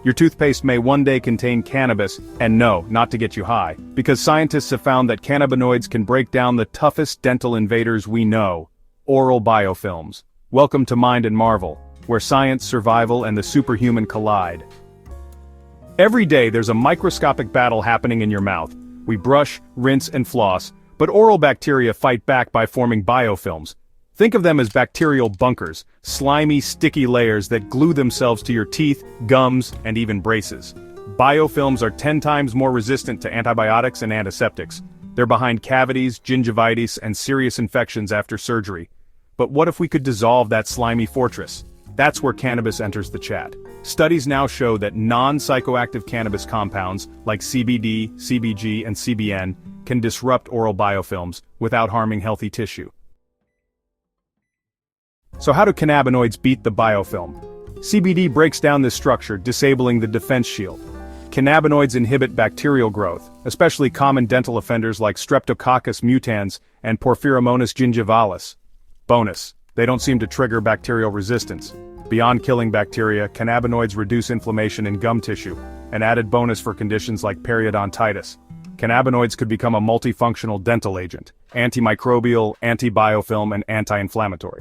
Your toothpaste may one day contain cannabis, and no, not to get you high, because scientists have found that cannabinoids can break down the toughest dental invaders we know, oral biofilms. Welcome to Mind and Marvel, where science, survival, and the superhuman collide. Every day there's a microscopic battle happening in your mouth. We brush, rinse, and floss, but oral bacteria fight back by forming biofilms. Think of them as bacterial bunkers, slimy, sticky layers that glue themselves to your teeth, gums, and even braces. Biofilms are 10 times more resistant to antibiotics and antiseptics. They're behind cavities, gingivitis, and serious infections after surgery. But what if we could dissolve that slimy fortress? That's where cannabis enters the chat. Studies now show that non-psychoactive cannabis compounds, like CBD, CBG, and CBN, can disrupt oral biofilms without harming healthy tissue. So how do cannabinoids beat the biofilm? CBD breaks down this structure, disabling the defense shield. Cannabinoids inhibit bacterial growth, especially common dental offenders like Streptococcus mutans and Porphyromonas gingivalis. Bonus: they don't seem to trigger bacterial resistance. Beyond killing bacteria, cannabinoids reduce inflammation in gum tissue, an added bonus for conditions like periodontitis. Cannabinoids could become a multifunctional dental agent: antimicrobial, anti-biofilm, and anti-inflammatory.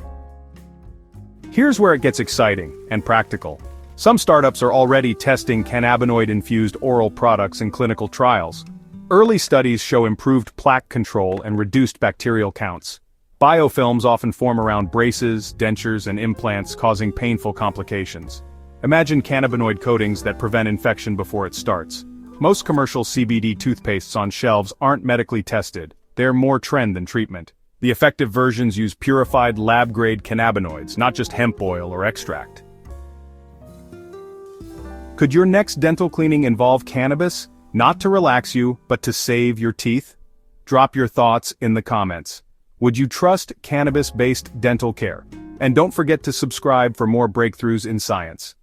Here's where it gets exciting and practical. Some startups are already testing cannabinoid-infused oral products in clinical trials. Early studies show improved plaque control and reduced bacterial counts. Biofilms often form around braces, dentures, and implants, causing painful complications. Imagine cannabinoid coatings that prevent infection before it starts. Most commercial CBD toothpastes on shelves aren't medically tested. They're more trend than treatment. The effective versions use purified lab-grade cannabinoids, not just hemp oil or extract. Could your next dental cleaning involve cannabis? Not to relax you, but to save your teeth? Drop your thoughts in the comments. Would you trust cannabis-based dental care? And don't forget to subscribe for more breakthroughs in science.